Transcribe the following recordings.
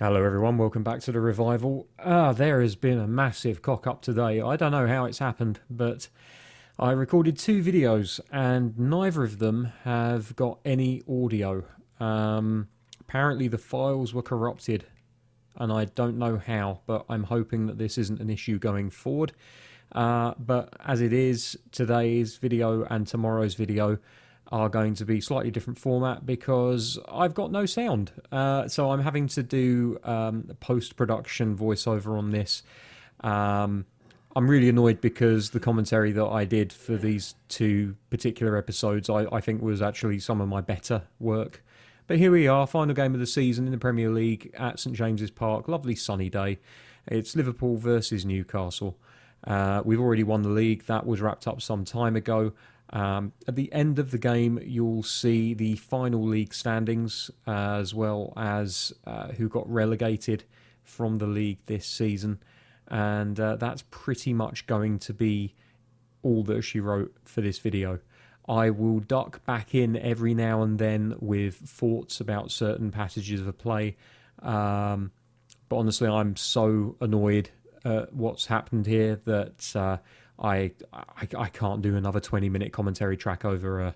Hello, everyone. Welcome back to the revival. There has been a massive cock up today. I don't know how it's happened, but I recorded two videos and neither of them have got any audio. Apparently, the files were corrupted, and I don't know how, but I'm hoping that this isn't an issue going forward. But as it is, today's video and tomorrow's video are going to be slightly different format because I've got no sound. So I'm having to do post-production voiceover on this. I'm really annoyed because the commentary that I did for these two particular episodes I think was actually some of my better work. But here we are, final game of the season in the Premier League at St James's Park. Lovely sunny day. It's Liverpool versus Newcastle. We've already won the league. That was wrapped up some time ago. At the end of the game, you'll see the final league standings as well as who got relegated from the league this season. And that's pretty much going to be all that she wrote for this video. I will duck back in every now and then with thoughts about certain passages of play. But honestly, I'm so annoyed at what's happened here that I can't do another 20-minute commentary track over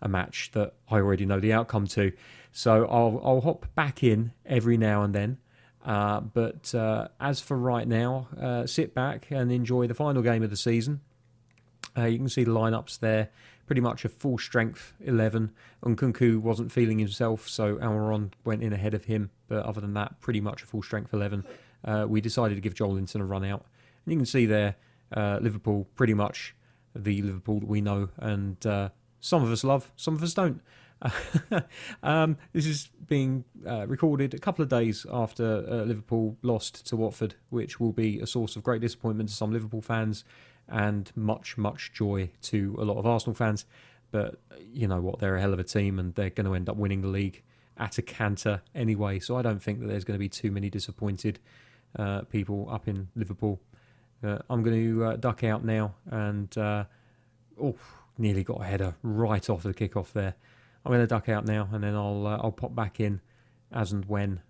a match that I already know the outcome to. So I'll hop back in every now and then. But as for right now, sit back and enjoy the final game of the season. You can see the lineups there, pretty much a full strength 11. Nkunku wasn't feeling himself, so Almiron went in ahead of him. But other than that, pretty much a full strength 11. We decided to give Joelinton a run out. And you can see there, Liverpool, pretty much the Liverpool that we know, and some of us love, some of us don't. This is being recorded a couple of days after Liverpool lost to Watford, which will be a source of great disappointment to some Liverpool fans and much, much joy to a lot of Arsenal fans. But you know what, they're a hell of a team and they're going to end up winning the league at a canter anyway. So I don't think that there's going to be too many disappointed people up in Liverpool. I'm going to duck out now and nearly got a header right off the kickoff there. I'm going to duck out now and then I'll pop back in as and when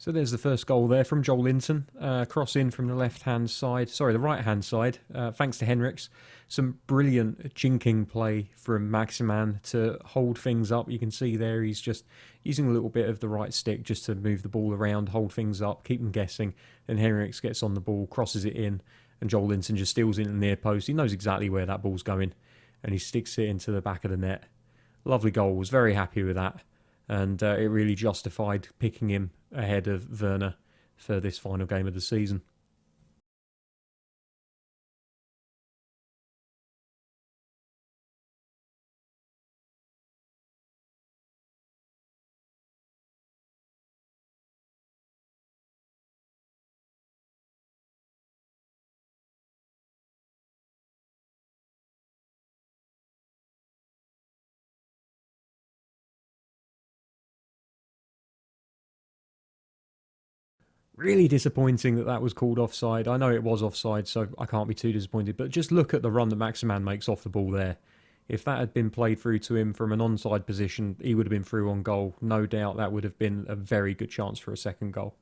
So there's the first goal there from Joel Linton. Cross in from the the right-hand side, thanks to Henriks. Some brilliant jinking play from Maximan to hold things up. You can see there he's just using a little bit of the right stick just to move the ball around, hold things up, keep them guessing. Then Henriks gets on the ball, crosses it in, and Joel Linton just steals it in the near post. He knows exactly where that ball's going, and he sticks it into the back of the net. Lovely goal. Was very happy with that. And it really justified picking him ahead of Werner for this final game of the season. Really disappointing that was called offside. I know it was offside, so I can't be too disappointed. But just look at the run that Maximan makes off the ball there. If that had been played through to him from an onside position, he would have been through on goal. No doubt that would have been a very good chance for a second goal.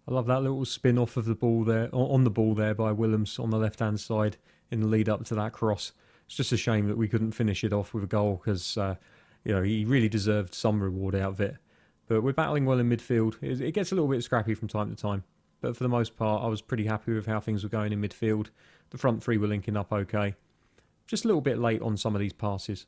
I love that little spin off of the ball there, on the ball there by Willems on the left hand side in the lead up to that cross. It's just a shame that we couldn't finish it off with a goal because he really deserved some reward out of it. But we're battling well in midfield. It gets a little bit scrappy from time to time, but for the most part, I was pretty happy with how things were going in midfield. The front three were linking up okay. Just a little bit late on some of these passes.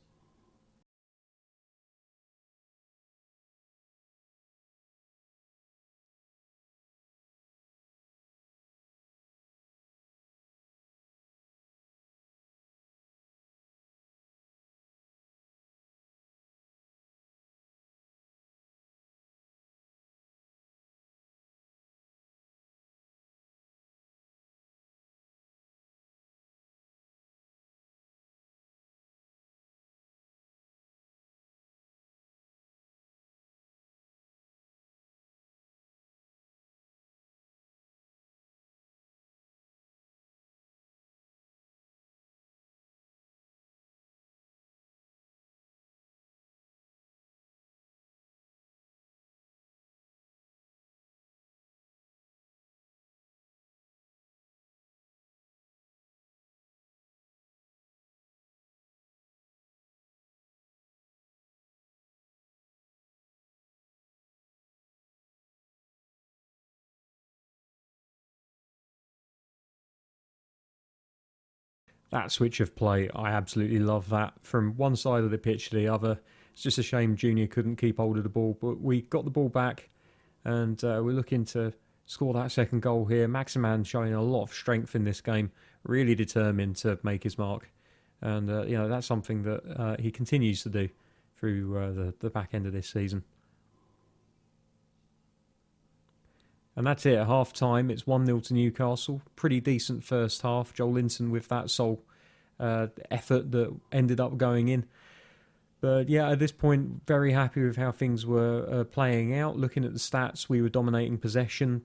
That switch of play, I absolutely love that. From one side of the pitch to the other. It's just a shame Junior couldn't keep hold of the ball, but we got the ball back and we're looking to score that second goal here. Maximan showing a lot of strength in this game, really determined to make his mark. And, that's something that he continues to do through the back end of this season. And that's it at half time. It's 1-0 to Newcastle. Pretty decent first half. Joel Linton with that sole effort that ended up going in. But yeah, at this point, very happy with how things were playing out. Looking at the stats, we were dominating possession,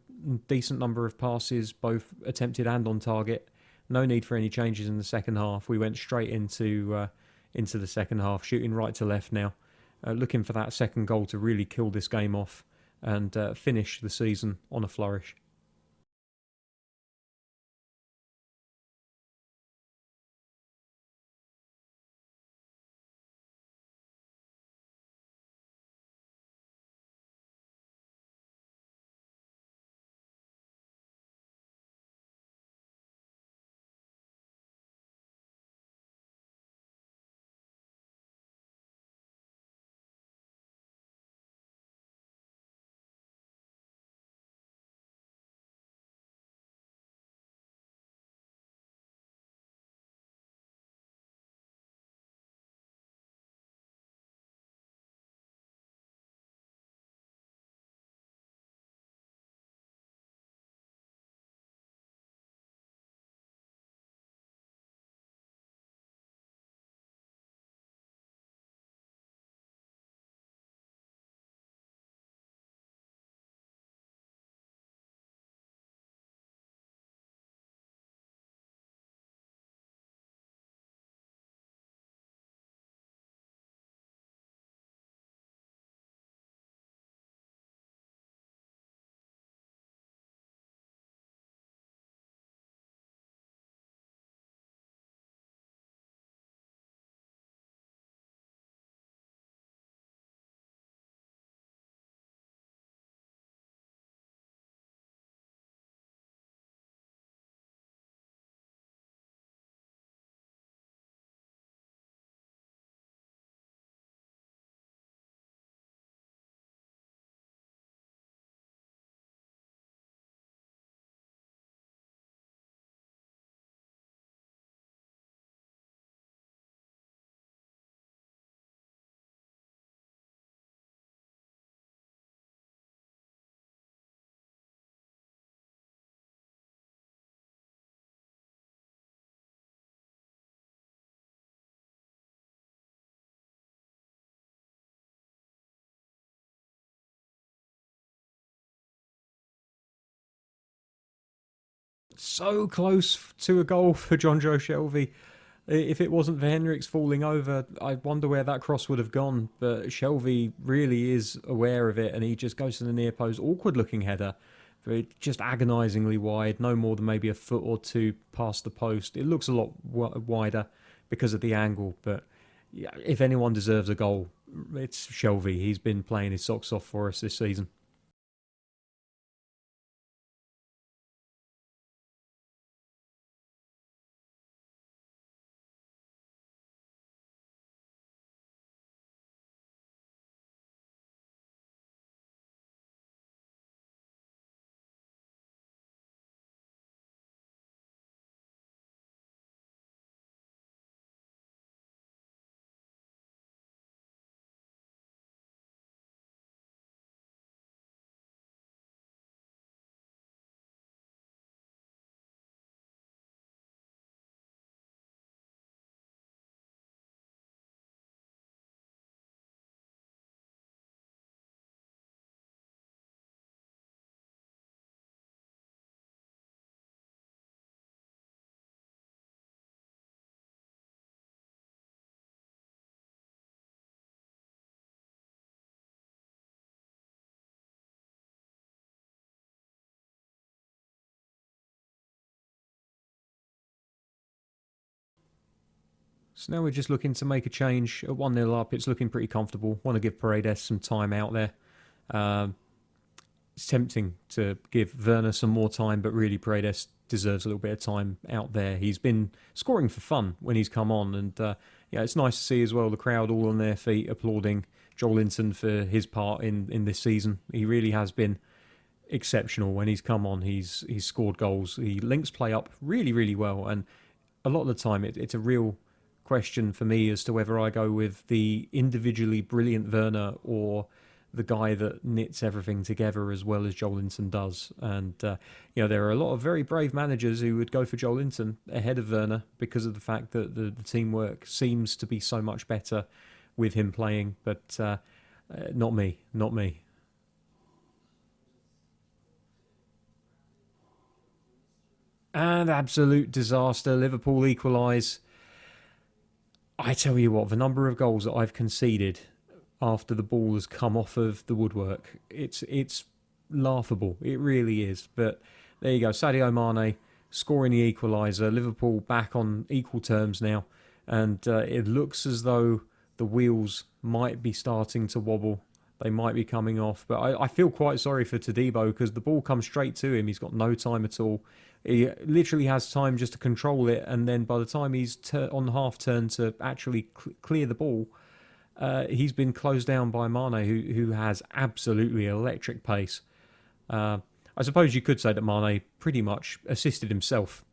decent number of passes, both attempted and on target. No need for any changes in the second half. We went straight into the second half, shooting right to left now, looking for that second goal to really kill this game off and finish the season on a flourish. So close to a goal for John Joe Shelvey. If it wasn't for Henriks falling over, I wonder where that cross would have gone. But Shelvey really is aware of it, and he just goes to the near post. Awkward looking header, but just agonisingly wide, no more than maybe a foot or two past the post. It looks a lot wider because of the angle, but yeah, if anyone deserves a goal, it's Shelvey. He's been playing his socks off for us this season. So now we're just looking to make a change at 1-0 up. It's looking pretty comfortable. Want to give Paredes some time out there. Um, it's tempting to give Werner some more time, but really Paredes deserves a little bit of time out there. He's been scoring for fun when he's come on, and yeah, it's nice to see as well the crowd all on their feet applauding Joel Linton for his part in this season. He really has been exceptional when he's come on. He's scored goals. He links play up really well, and a lot of the time it's a real question for me as to whether I go with the individually brilliant Werner or the guy that knits everything together as well as Joelinton does. And there are a lot of very brave managers who would go for Joelinton ahead of Werner because of the fact that the teamwork seems to be so much better with him playing, but not me, not me. And absolute disaster. Liverpool equalise. I tell you what, the number of goals that I've conceded after the ball has come off of the woodwork, it's laughable. It really is. But there you go, Sadio Mane scoring the equaliser. Liverpool back on equal terms now, and it looks as though the wheels might be starting to wobble. They might be coming off, but I feel quite sorry for Todibo because the ball comes straight to him. He's got no time at all. He literally has time just to control it, and then by the time he's on the half turn to actually clear the ball, he's been closed down by Mane, who has absolutely electric pace. Uh, I suppose you could say that Mane pretty much assisted himself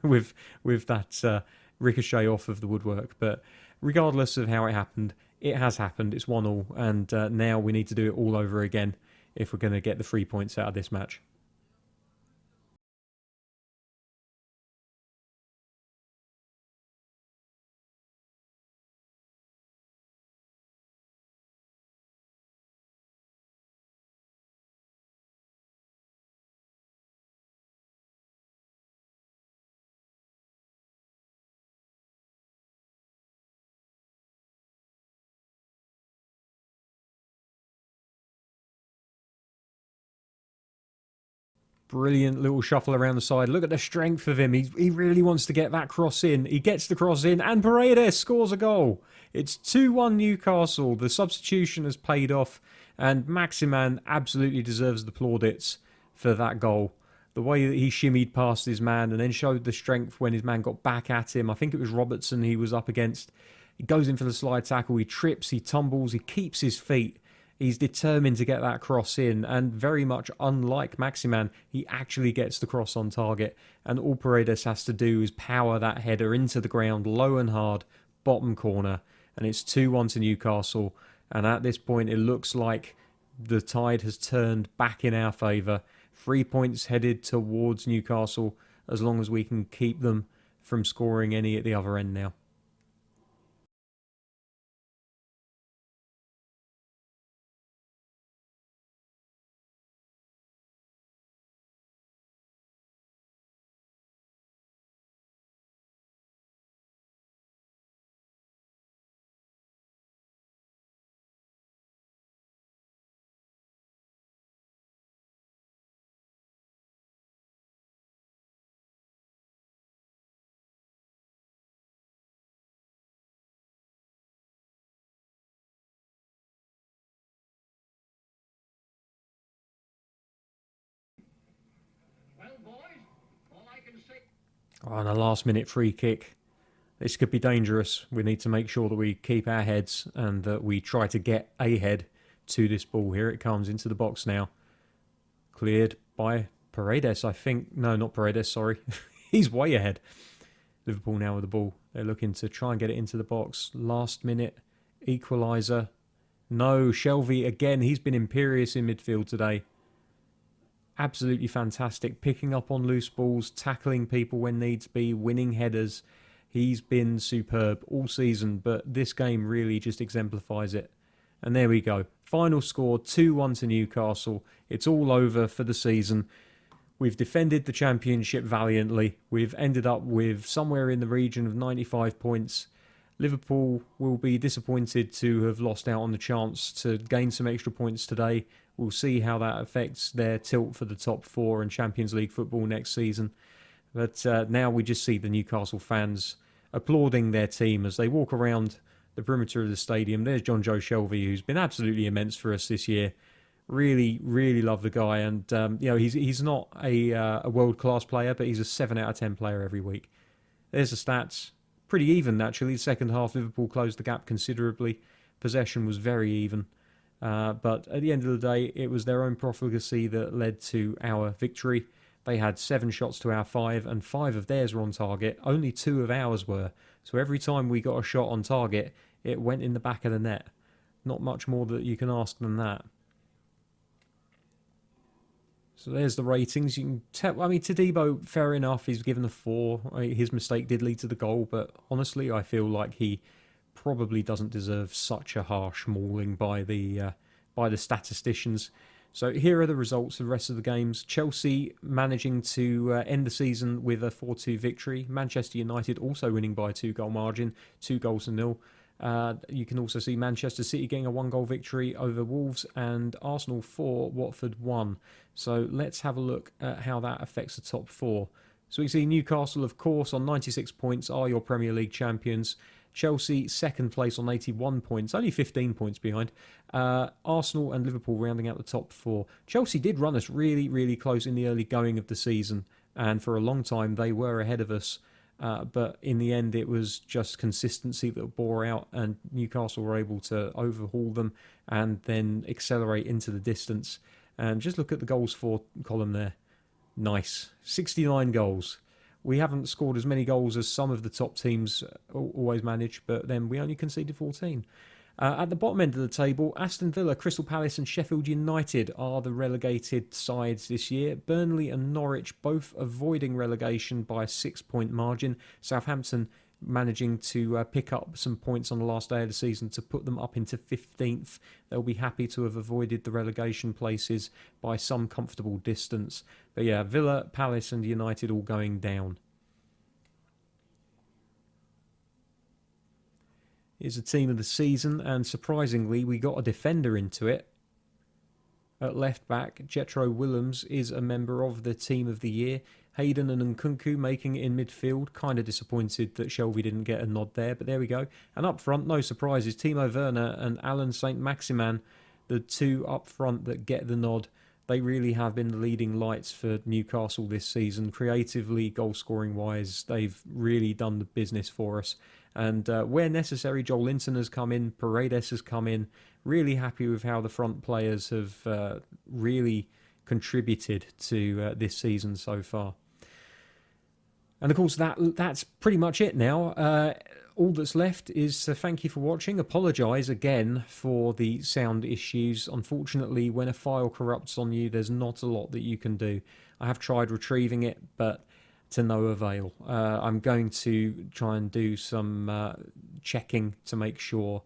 with that ricochet off of the woodwork. But regardless of how it happened, it has happened. It's 1-1, and now we need to do it all over again if we're going to get the 3 points out of this match. Brilliant little shuffle around the side. Look at the strength of him. He really wants to get that cross in. He gets the cross in, and Paredes scores a goal. It's 2-1 Newcastle. The substitution has paid off, and Maximan absolutely deserves the plaudits for that goal. The way that he shimmied past his man and then showed the strength when his man got back at him. I think it was Robertson he was up against. He goes in for the slide tackle. He trips, he tumbles, he keeps his feet. He's determined to get that cross in, and very much unlike Maximan, he actually gets the cross on target, and all Paredes has to do is power that header into the ground, low and hard, bottom corner, and it's 2-1 to Newcastle, and at this point it looks like the tide has turned back in our favour. 3 points headed towards Newcastle, as long as we can keep them from scoring any at the other end now. Oh, and a last minute free kick. This could be dangerous. We need to make sure that we keep our heads and that we try to get ahead to this ball. Here it comes into the box now. Cleared by Paredes, I think. No, not Paredes, sorry. He's way ahead. Liverpool now with the ball. They're looking to try and get it into the box. Last minute equaliser. No, Shelvey again. He's been imperious in midfield today. Absolutely fantastic. Picking up on loose balls, tackling people when needs be, winning headers. He's been superb all season, but this game really just exemplifies it. And there we go. Final score 2-1 to Newcastle. It's all over for the season. We've defended the championship valiantly. We've ended up with somewhere in the region of 95 points. Liverpool will be disappointed to have lost out on the chance to gain some extra points today. We'll see how that affects their tilt for the top four and Champions League football next season. But now we just see the Newcastle fans applauding their team as they walk around the perimeter of the stadium. There's John Joe Shelvey, who's been absolutely immense for us this year. Really, really love the guy, and he's not a world class player, but he's a 7 out of 10 player every week. There's the stats, pretty even actually. The second half, Liverpool closed the gap considerably. Possession was very even, but at the end of the day, it was their own profligacy that led to our victory. They had 7 shots to our 5, and 5 of theirs were on target. Only 2 of ours were. So every time we got a shot on target, it went in the back of the net. Not much more that you can ask than that. So there's the ratings. You can tell. I mean, Todibo, fair enough. He's given a 4. His mistake did lead to the goal, but honestly, I feel like he probably doesn't deserve such a harsh mauling by the statisticians. So here are the results of the rest of the games. Chelsea managing to end the season with a 4-2 victory. Manchester United also winning by a 2-goal margin, 2-0. You can also see Manchester City getting a 1-goal victory over Wolves, and Arsenal 4, Watford 1. So let's have a look at how that affects the top 4. So we see Newcastle, of course, on 96 points are your Premier League champions. Chelsea, second place on 81 points, only 15 points behind. Arsenal and Liverpool rounding out the top 4. Chelsea did run us really, really close in the early going of the season, and for a long time they were ahead of us. But in the end, it was just consistency that bore out, and Newcastle were able to overhaul them and then accelerate into the distance. And just look at the goals for column there. Nice. 69 goals. We haven't scored as many goals as some of the top teams always manage, but then we only conceded 14. At the bottom end of the table, Aston Villa, Crystal Palace and Sheffield United are the relegated sides this year. Burnley and Norwich both avoiding relegation by a 6-point margin. Southampton managing to pick up some points on the last day of the season to put them up into 15th. They'll be happy to have avoided the relegation places by some comfortable distance. But yeah, Villa, Palace and United all going down. Here's a team of the season, and surprisingly we got a defender into it. At left back, Jetro Willems is a member of the team of the year. Hayden and Nkunku making it in midfield. Kind of disappointed that Shelby didn't get a nod there, but there we go. And up front, no surprises. Timo Werner and Alan Saint-Maximin, the two up front that get the nod. They really have been the leading lights for Newcastle this season. Creatively, goal-scoring wise, they've really done the business for us. And where necessary, Joel Linton has come in, Paredes has come in. Really happy with how the front players have really contributed to this season so far. And of course, that's pretty much it now. All that's left is to thank you for watching. Apologise again for the sound issues. Unfortunately, when a file corrupts on you, there's not a lot that you can do. I have tried retrieving it, but to no avail. I'm going to try and do some checking to make sure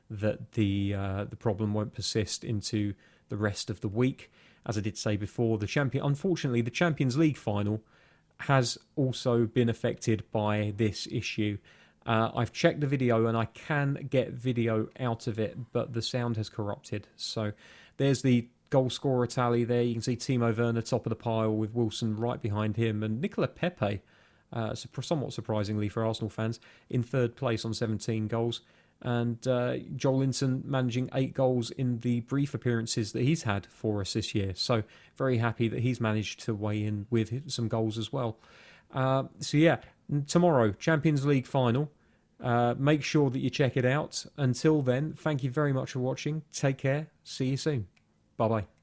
that the problem won't persist into the rest of the week. As I did say before, unfortunately, the Champions League final has also been affected by this issue. I've checked the video and I can get video out of it, but the sound has corrupted. So there's the goal scorer tally there. You can see Timo Werner top of the pile with Wilson right behind him, and Nicola Pepe, somewhat surprisingly for Arsenal fans, in third place on 17 goals. And Joel Linton managing 8 goals in the brief appearances that he's had for us this year. So very happy that he's managed to weigh in with some goals as well. So yeah, tomorrow, Champions League final. Make sure that you check it out. Until then, thank you very much for watching. Take care. See you soon. Bye-bye.